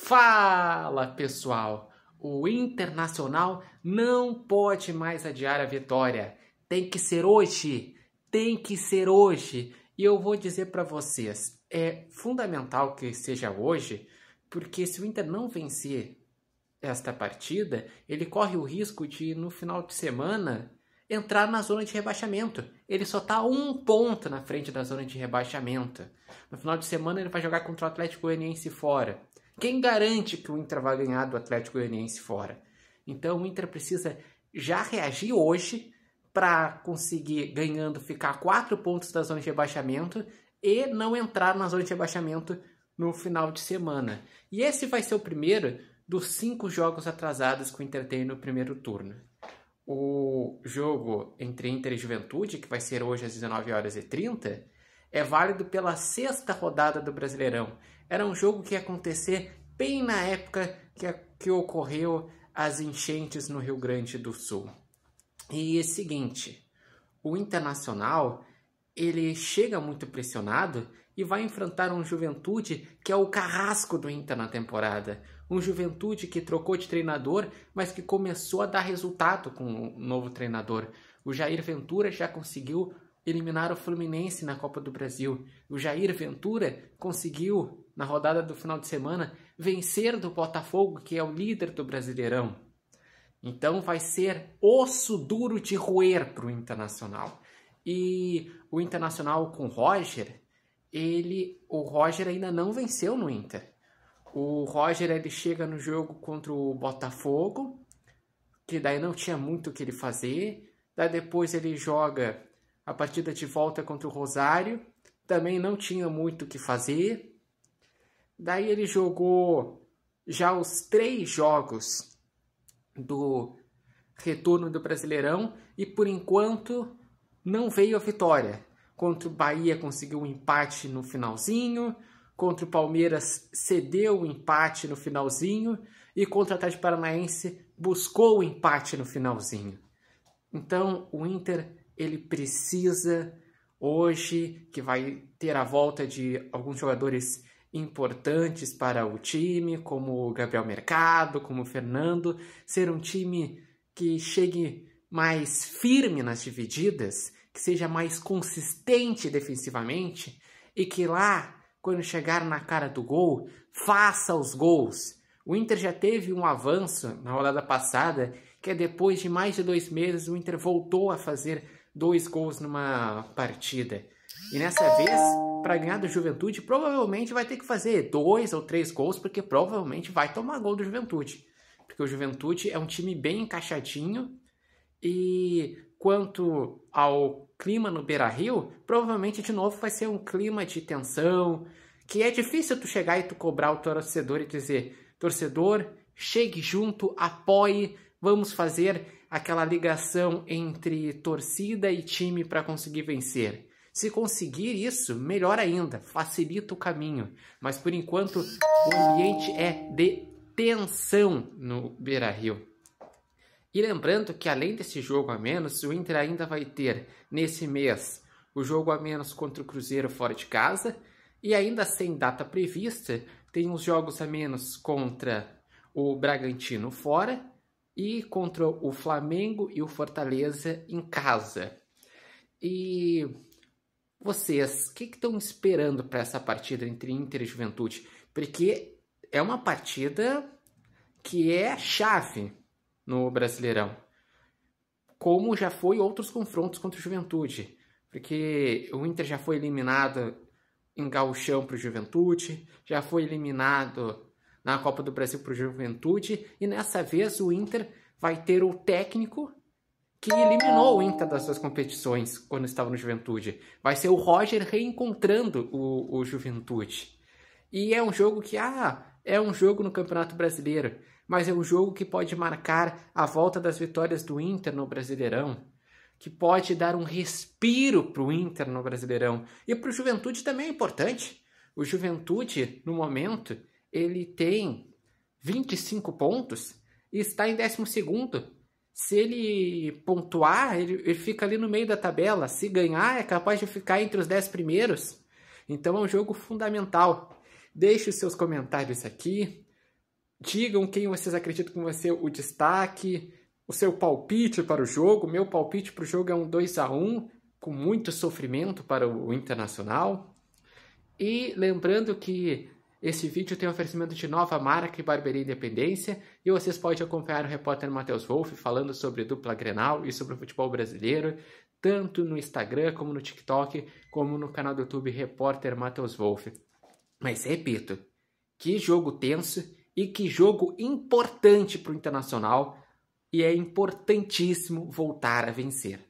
Fala, pessoal! O Internacional não pode mais adiar a vitória. Tem que ser hoje. Tem que ser hoje. E eu vou dizer para vocês, é fundamental que seja hoje, porque se o Inter não vencer esta partida, ele corre o risco de, no final de semana, entrar na zona de rebaixamento. Ele só está 1 ponto na frente da zona de rebaixamento. No final de semana ele vai jogar contra o Atlético Goianiense fora. Quem garante que o Inter vai ganhar do Atlético Goianiense fora? Então o Inter precisa já reagir hoje para conseguir, ganhando, ficar 4 pontos da zona de rebaixamento e não entrar na zona de rebaixamento no final de semana. E esse vai ser o primeiro dos 5 jogos atrasados que o Inter tem no primeiro turno. O jogo entre Inter e Juventude, que vai ser hoje às 19h30, é válido pela 6ª rodada do Brasileirão. Era um jogo que ia acontecer bem na época que ocorreu as enchentes no Rio Grande do Sul. E é o seguinte, o Internacional ele chega muito pressionado e vai enfrentar um Juventude que é o carrasco do Inter na temporada. Um Juventude que trocou de treinador, mas que começou a dar resultado com o novo treinador. O Jair Ventura já conseguiu eliminar o Fluminense na Copa do Brasil. O Jair Ventura conseguiu, na rodada do final de semana, vencer do Botafogo, que é o líder do Brasileirão. Então vai ser osso duro de roer para o Internacional. E o Internacional com o Roger ainda não venceu no Inter. O Roger ele chega no jogo contra o Botafogo, que daí não tinha muito o que ele fazer. Daí depois ele joga a partida de volta contra o Rosário, também não tinha muito o que fazer. Daí ele jogou já os 3 jogos do retorno do Brasileirão e por enquanto não veio a vitória. Contra o Bahia conseguiu um empate no finalzinho, contra o Palmeiras cedeu o empate no finalzinho e contra o Atlético Paranaense buscou o empate no finalzinho. Então o Inter ele precisa hoje, que vai ter a volta de alguns jogadores importantes para o time, como o Gabriel Mercado, como o Fernando, ser um time que chegue mais firme nas divididas, que seja mais consistente defensivamente e que lá, quando chegar na cara do gol, faça os gols. O Inter já teve um avanço na rodada passada, que é depois de mais de 2 meses o Inter voltou a fazer 2 gols numa partida. E nessa vez, para ganhar do Juventude, provavelmente vai ter que fazer 2 ou 3 gols, porque provavelmente vai tomar gol do Juventude. Porque o Juventude é um time bem encaixadinho. E quanto ao clima no Beira-Rio, provavelmente de novo vai ser um clima de tensão, que é difícil tu chegar e tu cobrar o torcedor e dizer: torcedor, chegue junto, apoie, vamos fazer aquela ligação entre torcida e time para conseguir vencer. Se conseguir isso, melhor ainda, facilita o caminho. Mas por enquanto o ambiente é de tensão no Beira-Rio. E lembrando que além desse jogo a menos, o Inter ainda vai ter nesse mês o jogo a menos contra o Cruzeiro fora de casa e ainda sem data prevista tem os jogos a menos contra o Bragantino fora e contra o Flamengo e o Fortaleza em casa. E vocês, o que estão esperando para essa partida entre Inter e Juventude? Porque é uma partida que é chave no Brasileirão, como já foi outros confrontos contra o Juventude, porque o Inter já foi eliminado em Gauchão para o Juventude, já foi eliminado na Copa do Brasil para o Juventude, e nessa vez o Inter vai ter o técnico que eliminou o Inter das suas competições quando estava no Juventude. Vai ser o Roger reencontrando o Juventude. E é um jogo que, é um jogo no Campeonato Brasileiro, mas é um jogo que pode marcar a volta das vitórias do Inter no Brasileirão, que pode dar um respiro para o Inter no Brasileirão. E para o Juventude também é importante. O Juventude, no momento, ele tem 25 pontos e está em 12º. Se ele pontuar, ele fica ali no meio da tabela. Se ganhar, é capaz de ficar entre os 10 primeiros. Então é um jogo fundamental. Deixe os seus comentários aqui. Digam quem vocês acreditam que vai ser o destaque, o seu palpite para o jogo. Meu palpite para o jogo é um 2-1, com muito sofrimento para o Internacional. E lembrando que esse vídeo tem oferecimento de Nova Marca e Barbearia Independência, e vocês podem acompanhar o repórter Matheus Wolff falando sobre dupla Grenal e sobre o futebol brasileiro, tanto no Instagram, como no TikTok, como no canal do YouTube Repórter Matheus Wolff. Mas repito, que jogo tenso e que jogo importante para o Internacional, e é importantíssimo voltar a vencer.